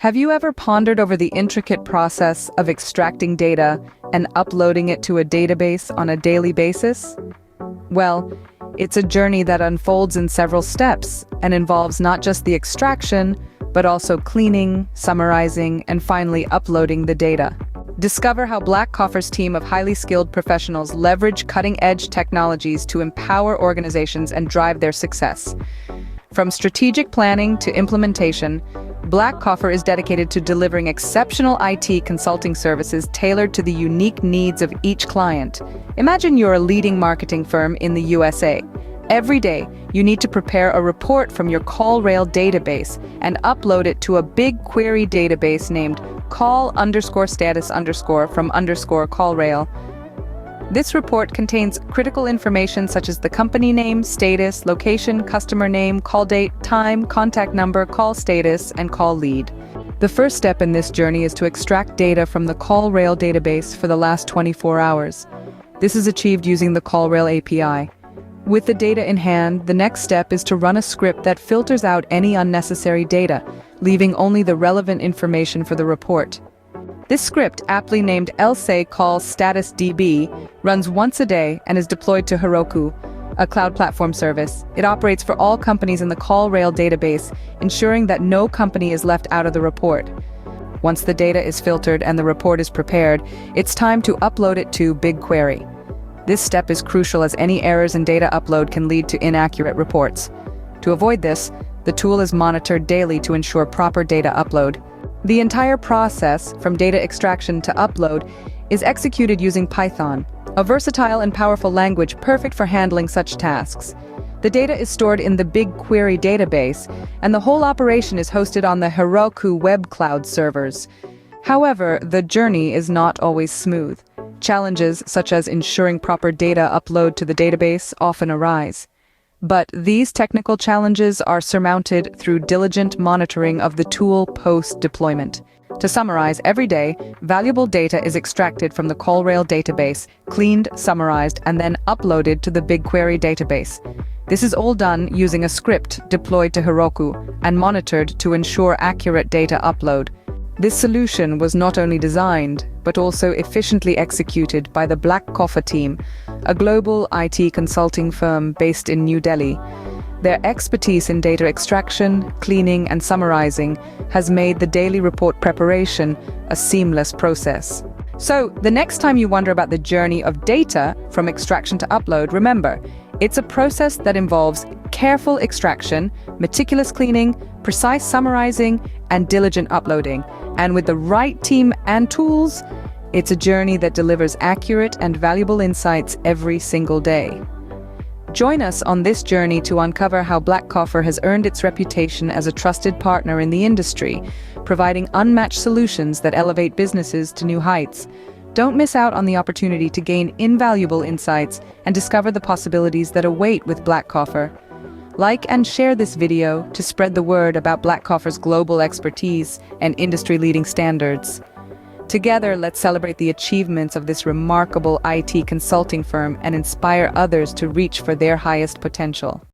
Have you ever pondered over the intricate process of extracting data and uploading it to a database on a daily basis? Well, it's a journey that unfolds in several steps and involves not just the extraction, but also cleaning, summarizing, and finally uploading the data. Discover how Blackcoffer's team of highly skilled professionals leverage cutting-edge technologies to empower organizations and drive their success. From strategic planning to implementation, Blackcoffer is dedicated to delivering exceptional IT consulting services tailored to the unique needs of each client. Imagine you're a leading marketing firm in the USA. Every day, you need to prepare a report from your CallRail database and upload it to a BigQuery database named call_status_ from _CallRail. This report contains critical information such as the company name, status, location, customer name, call date, time, contact number, call status, and call lead. The first step in this journey is to extract data from the CallRail database for the last 24 hours. This is achieved using the CallRail API. With the data in hand, the next step is to run a script that filters out any unnecessary data, leaving only the relevant information for the report. This script, aptly named lsa-call-status-db, runs once a day and is deployed to Heroku, a cloud platform service. It operates for all companies in the CallRail database, ensuring that no company is left out of the report. Once the data is filtered and the report is prepared, it's time to upload it to BigQuery. This step is crucial as any errors in data upload can lead to inaccurate reports. To avoid this, the tool is monitored daily to ensure proper data upload. The entire process, from data extraction to upload, is executed using Python, a versatile and powerful language perfect for handling such tasks. The data is stored in the BigQuery database, and the whole operation is hosted on the Heroku web cloud servers. However, the journey is not always smooth. Challenges such as ensuring proper data upload to the database often arise. But these technical challenges are surmounted through diligent monitoring of the tool post-deployment. To summarize, every day, valuable data is extracted from the CallRail database, cleaned, summarized, and then uploaded to the BigQuery database. This is all done using a script deployed to Heroku and monitored to ensure accurate data upload. This solution was not only designed, but also efficiently executed by the Blackcoffer team, a global IT consulting firm based in New Delhi. Their expertise in data extraction, cleaning, and summarizing has made the daily report preparation a seamless process. So, the next time you wonder about the journey of data from extraction to upload, remember, it's a process that involves careful extraction, meticulous cleaning, precise summarizing, and diligent uploading. And with the right team and tools, it's a journey that delivers accurate and valuable insights every single day. Join us on this journey to uncover how Blackcoffer has earned its reputation as a trusted partner in the industry, providing unmatched solutions that elevate businesses to new heights. Don't miss out on the opportunity to gain invaluable insights and discover the possibilities that await with Blackcoffer. Like and share this video to spread the word about Blackcoffer's global expertise and industry-leading standards. Together, let's celebrate the achievements of this remarkable IT consulting firm and inspire others to reach for their highest potential.